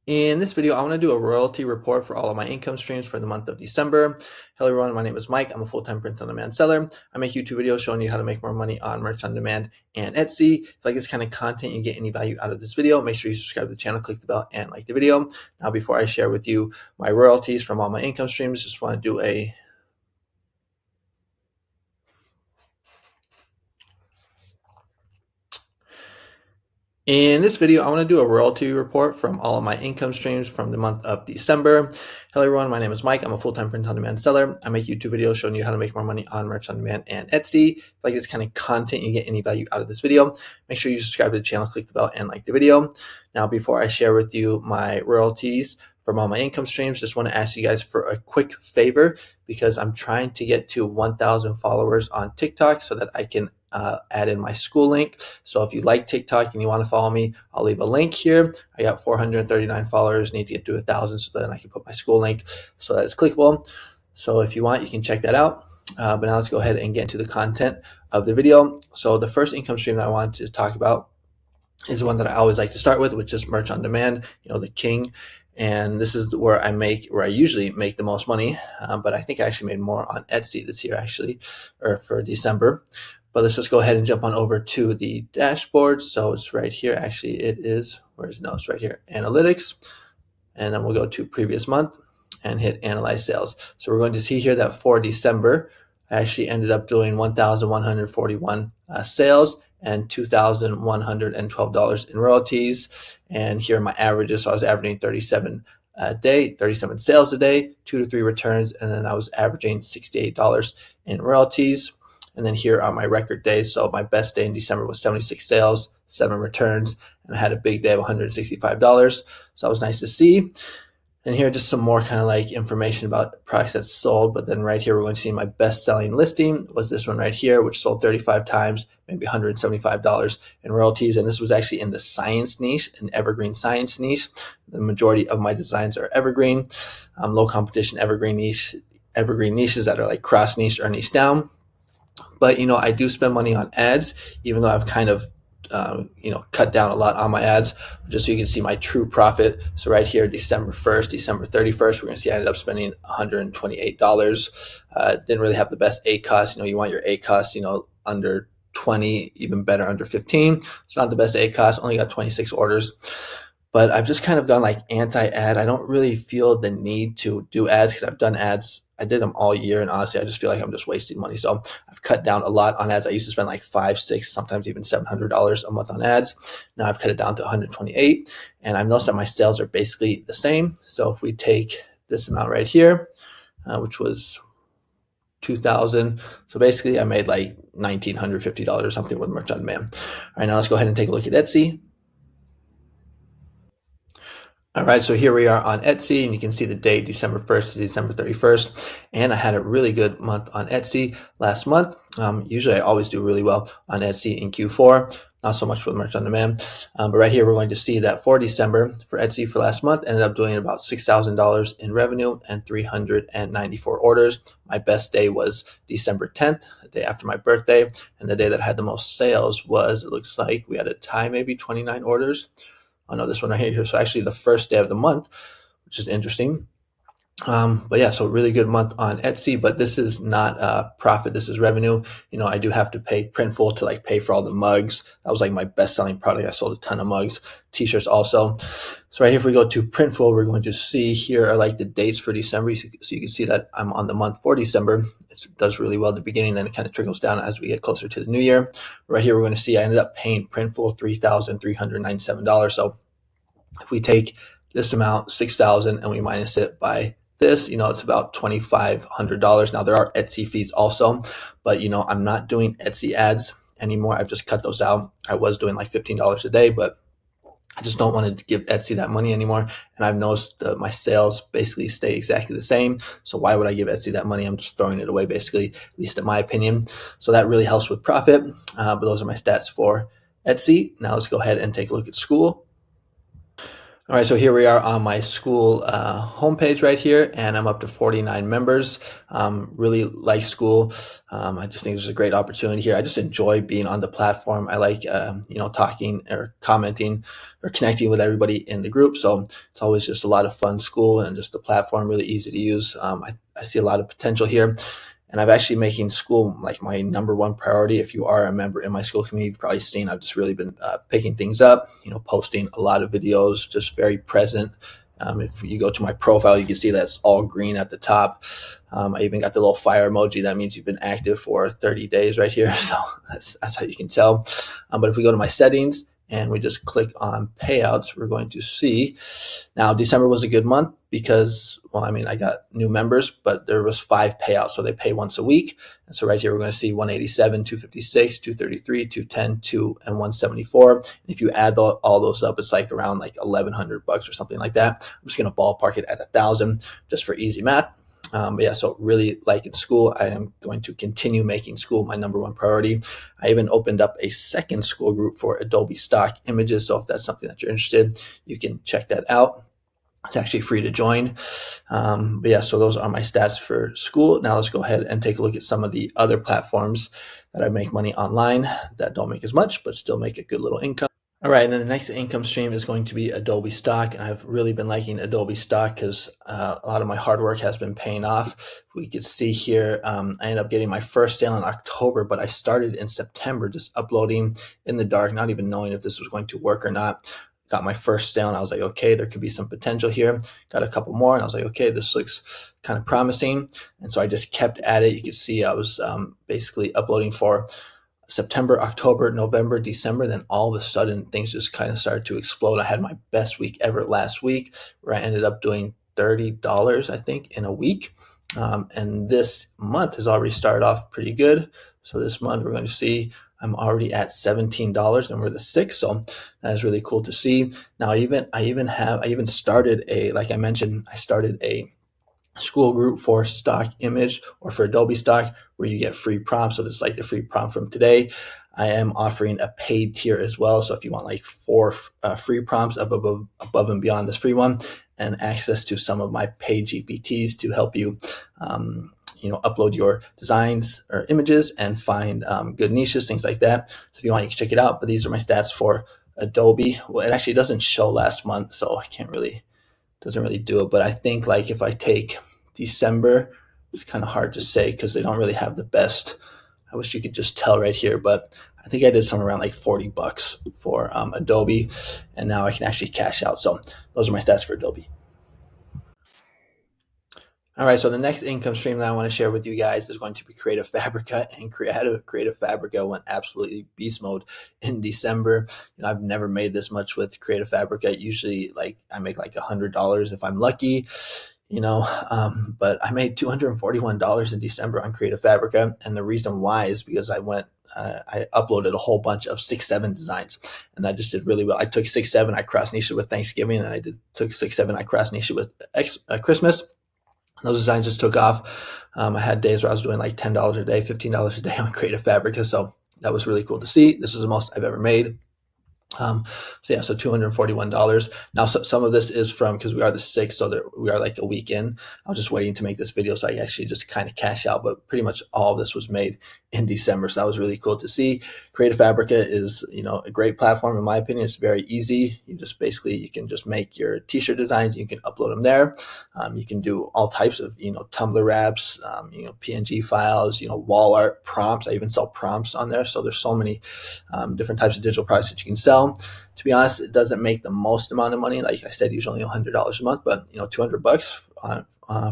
In this video, I want to do a royalty report for all of my income streams for the month of December. Hello everyone, my name is Mike. I'm a full-time print-on-demand seller. I make YouTube videos showing you how to make more money on merch on demand and Etsy. If you like this kind of content, you get any value out of this video, make sure you subscribe to the channel, click the bell, and like the video. Now, before I share with you my royalties from all my income streams, just want to do a In this video, I want to do a royalty report from all of my income streams from the month of December. Hello everyone, my name is Mike. I'm a full-time print-on-demand seller. I make YouTube videos showing you how to make more money on merch on demand and Etsy. If you like this kind of content, you get any value out of this video, make sure you subscribe to the channel, click the bell, and like the video. Now, before I share with you my royalties from all my income streams, just want to ask you guys for a quick favor because I'm trying to get to 1,000 followers on TikTok so that I can add in my SKOOL link. So if you like TikTok and you want to follow me, I'll leave a link here. I got 439 followers, need to get to 1,000 so then I can put my SKOOL link so that it's clickable. So if you want, you can check that out. But now let's go ahead and get into the content of the video. So the first income stream that I wanted to talk about is one that I always like to start with, which is merch on demand, the king. And this is where I usually make the most money, but I think I actually made more on Etsy this year or for December. But let's just go ahead and jump on over to the dashboard. So it's right here. Actually, it's right here, analytics. And then we'll go to previous month and hit analyze sales. So we're going to see here that for December, I actually ended up doing 1,141 sales and $2,112 in royalties. And here are my averages. So I was averaging 37 sales a day, 2 to 3 returns, and then I was averaging $68 in royalties. And then here are my record days. So my best day in December was 76 sales, 7 returns, and I had a big day of $165. So that was nice to see. And here just some more kind of like information about products that sold. But then right here, we're going to see my best selling listing was this one right here, which sold 35 times, maybe $175 in royalties. And this was actually in the science niche, an evergreen science niche. The majority of my designs are evergreen, low competition evergreen niches that are like cross niche or niche down. But, I do spend money on ads, even though I've kind of, cut down a lot on my ads, just so you can see my true profit. So right here, December 1st, December 31st, we're going to see I ended up spending $128. Didn't really have the best ACOS. You want your ACOS, under 20, even better under 15. It's not the best ACOS, only got 26 orders. But I've just kind of gone like anti-ad. I don't really feel the need to do ads because I've done ads. I did them all year, and honestly, I just feel like I'm just wasting money. So I've cut down a lot on ads. I used to spend like $500, $600, sometimes even $700 a month on ads. Now I've cut it down to $128, and I've noticed that my sales are basically the same. So if we take this amount right here, which was $2,000, so basically I made like $1,950 or something with merch on demand. All right, now let's go ahead and take a look at Etsy. All right, so here we are on Etsy, and you can see the date, December 1st to December 31st. And I had a really good month on Etsy last month. Usually I always do really well on Etsy in Q4, not so much with merch on demand. But right here, we're going to see that for December, for Etsy for last month, ended up doing about $6,000 in revenue and 394 orders. My best day was December 10th, the day after my birthday. And the day that I had the most sales was, it looks like we had a tie, maybe 29 orders. Oh no, this one right here. So actually the first day of the month, which is interesting. But yeah, so really good month on Etsy, but this is not profit. This is revenue. I do have to pay Printful to like pay for all the mugs. That was like my best selling product. I sold a ton of mugs, t-shirts also. So right here, if we go to Printful, we're going to see here are like the dates for December. So you can see that I'm on the month for December. It does really well at the beginning, then it kind of trickles down as we get closer to the new year. Right here, we're going to see I ended up paying Printful $3,397. So if we take this amount, $6,000, and we minus it by this, it's about $2,500. Now there are Etsy fees also, but I'm not doing Etsy ads anymore. I've just cut those out. I was doing like $15 a day, but I just don't want to give Etsy that money anymore. And I've noticed that my sales basically stay exactly the same. So why would I give Etsy that money? I'm just throwing it away, basically, at least in my opinion. So that really helps with profit. But those are my stats for Etsy. Now let's go ahead and take a look at SKOOL. All right, so here we are on my SKOOL homepage right here, and I'm up to 49 members. Really like SKOOL. I just think there's a great opportunity here. I just enjoy being on the platform. I like, talking or commenting or connecting with everybody in the group. So it's always just a lot of fun. SKOOL and just the platform really easy to use. I see a lot of potential here. And I've actually making SKOOL like my #1 priority. If you are a member in my SKOOL community, you've probably seen I've just really been picking things up, posting a lot of videos, just very present. If you go to my profile, you can see that it's all green at the top. I even got the little fire emoji. That means you've been active for 30 days right here. So that's how you can tell. But if we go to my settings and we just click on payouts, we're going to see now December was a good month because, I got new members, but there was 5 payouts. So they pay once a week. And so right here, we're going to see 187, 256, 233, 210, 2, and 174. And if you add all those up, it's like around like $1,100 or something like that. I'm just going to ballpark it at 1,000 just for easy math. But yeah, so really liking SKOOL. I am going to continue making SKOOL my #1 priority. I even opened up a second SKOOL group for Adobe stock images. So if that's something that you're interested, you can check that out. It's actually free to join. But yeah, so those are my stats for SKOOL. Now let's go ahead and take a look at some of the other platforms that I make money online that don't make as much, but still make a good little income. All right, and then the next income stream is going to be Adobe stock, and I've really been liking Adobe stock because a lot of my hard work has been paying off. If we could see here, I ended up getting my first sale in October, but I started in September just uploading in the dark, not even knowing if this was going to work or not. Got my first sale and I was like, okay, there could be some potential here. Got a couple more and I was like, okay, this looks kind of promising. And so I just kept at it. You can see I was basically uploading for September, October, November, December. Then all of a sudden things just kind of started to explode. I had my best week ever last week where I ended up doing $30, I think, in a week. And this month has already started off pretty good. So this month we're going to see I'm already at $17 and we're the 6th. So that is really cool to see. Now, I even started like I mentioned, I started a SKOOL group for stock image or for Adobe stock where you get free prompts. So this is like the free prompt from today. I am offering a paid tier as well. So if you want like 4 free prompts above and beyond this free one and access to some of my paid GPTs to help you, upload your designs or images and find good niches, things like that. So if you want, you can check it out. But these are my stats for Adobe. Well, it actually doesn't show last month, so I doesn't really do it. But I think like if I take December, it's kind of hard to say because they don't really have the best. I wish you could just tell right here, but I think I did somewhere around like $40 for Adobe, and now I can actually cash out. So those are my stats for Adobe. All right, so the next income stream that I want to share with you guys is going to be Creative Fabrica, and Creative Fabrica went absolutely beast mode in December. I've never made this much with Creative Fabrica. Usually, like I make like $100 if I'm lucky, but I made $241 in December on Creative Fabrica, and the reason why is because I uploaded a whole bunch of 6-7 designs, and I just did really well. I took 6-7, I cross niched it with Thanksgiving, and then took 6-7, I cross niched it with Christmas. Those designs just took off. I had days where I was doing like $10 a day, $15 a day on Creative Fabrica. So that was really cool to see. This is the most I've ever made. So $241. Now, some of this is from, because we are the 6th, so we are like a week in. I was just waiting to make this video so I actually just kind of cash out, but pretty much all of this was made in December. So that was really cool to see. Creative Fabrica is, a great platform in my opinion. It's very easy. You can just make your t-shirt designs. You can upload them there. You can do all types of, Tumblr wraps, PNG files, wall art, prompts. I even sell prompts on there. So there's so many different types of digital products that you can sell. To be honest, it doesn't make the most amount of money. Like I said, usually $100 a month, but $200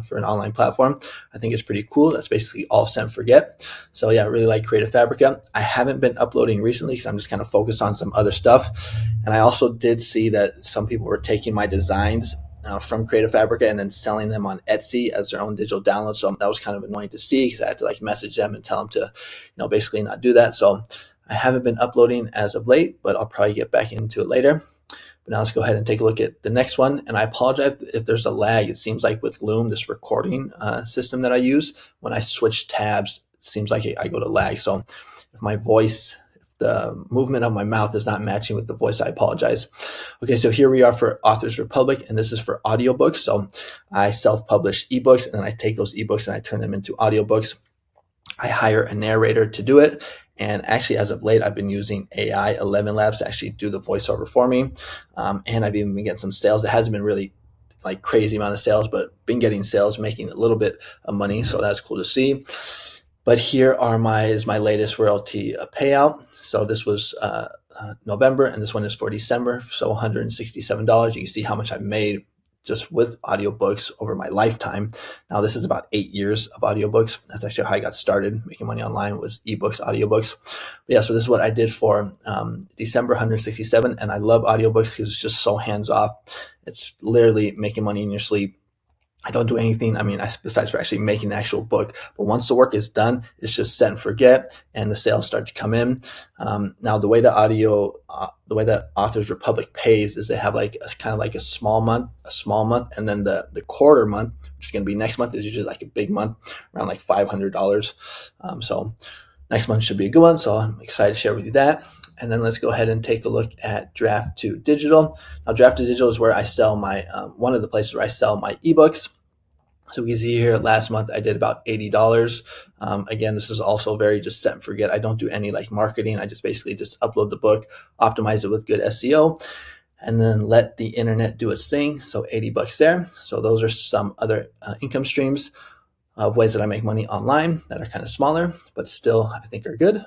for an online platform, I think is pretty cool. That's basically all send forget. So yeah, I really like Creative Fabrica. I haven't been uploading recently because I'm just kind of focused on some other stuff. And I also did see that some people were taking my designs from Creative Fabrica and then selling them on Etsy as their own digital download. So that was kind of annoying to see because I had to like message them and tell them to, basically not do that. So I haven't been uploading as of late, but I'll probably get back into it later. But now let's go ahead and take a look at the next one. And I apologize if there's a lag. It seems like with Loom, this recording system that I use, when I switch tabs, it seems like I go to lag. So if my voice the movement of my mouth is not matching with the voice. I apologize. Okay, so here we are for Authors Republic, and this is for audiobooks. So I self-publish ebooks, and then I take those ebooks and I turn them into audiobooks. I hire a narrator to do it. And actually, as of late, I've been using AI 11 Labs to actually do the voiceover for me. And I've even been getting some sales. It hasn't been really like crazy amount of sales, but been getting sales, making a little bit of money. So that's cool to see. But here are is my latest royalty payout. So this was November, and this one is for December. So $167. You can see how much I've made just with audiobooks over my lifetime. Now this is about 8 years of audiobooks. That's actually how I got started making money online, was ebooks, audiobooks. But yeah, so this is what I did for December, 167. And I love audiobooks because it's just so hands off. It's literally making money in your sleep. I don't do anything, besides for actually making the actual book. But once the work is done, it's just set and forget, and the sales start to come in. Now, the way that Authors Republic pays is they have like a small month, and then the quarter month, which is going to be next month, is usually like a big month, around like $500. So next month should be a good one. So I'm excited to share with you that. And then let's go ahead and take a look at Draft to Digital. Now, Draft to Digital is where I sell my one of the places where I sell my ebooks. So we can see here last month I did about $80. Again, this is also very just set and forget. I don't do any like marketing. I just basically just upload the book, optimize it with good SEO, and then let the internet do its thing. So $80 there. So those are some other income streams of ways that I make money online that are kind of smaller, but still I think are good.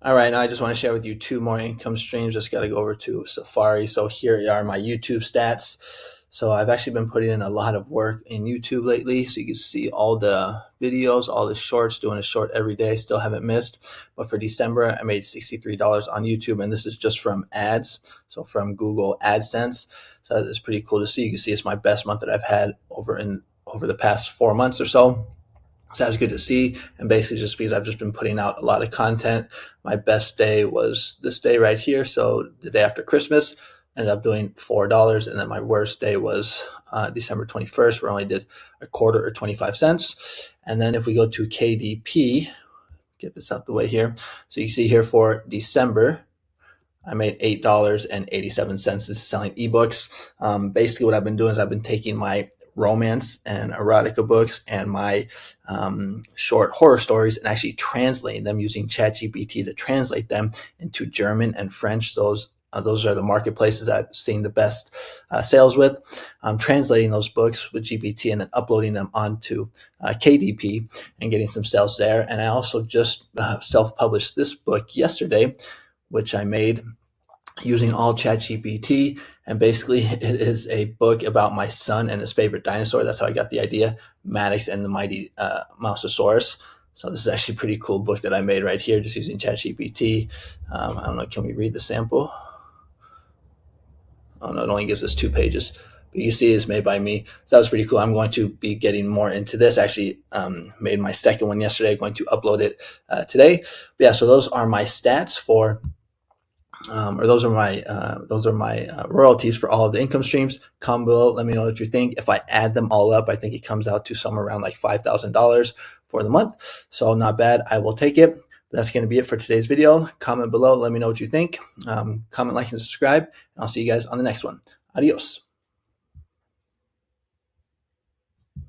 All right, now I just want to share with you 2 more income streams. Just got to go over to Safari. So here are my YouTube stats. So I've actually been putting in a lot of work in YouTube lately. So you can see all the videos, all the shorts, doing a short every day. Still haven't missed. But for December, I made $63 on YouTube, and this is just from ads. So from Google AdSense. So it's pretty cool to see. You can see it's my best month that I've had over the past 4 months or so. So that's good to see. And basically just because I've just been putting out a lot of content. My best day was this day right here. So the day after Christmas, ended up doing $4. And then my worst day was December 21st, where I only did a quarter or 25 cents. And then if we go to KDP, get this out the way here. So you see here for December, I made $8.87. This is selling ebooks. Basically what I've been doing is I've been taking my romance and erotica books and my short horror stories and actually translating them using ChatGPT to translate them into German and French. Those are the marketplaces I've seen the best sales with. I'm translating those books with GPT and then uploading them onto KDP and getting some sales there. And I also just self-published this book yesterday, which I made using all ChatGPT. And basically it is a book about my son and his favorite dinosaur. That's how I got the idea, Maddox and the Mighty Mouseosaurus. So this is actually a pretty cool book that I made right here, just using ChatGPT. I don't know, can we read the sample? Oh no, it only gives us 2 pages. But you see it's made by me. So that was pretty cool. I'm going to be getting more into this. Actually made my second one yesterday. I'm going to upload it today. But yeah, so those are my stats for those are my royalties for all of the income streams. Comment below, let me know what you think. If I add them all up, I think it comes out to somewhere around like $5,000 for the month. So not bad. I will take it. That's going to be it for today's video. Comment below, let me know what you think. Comment, like, and subscribe, and I'll see you guys on the next one. Adios.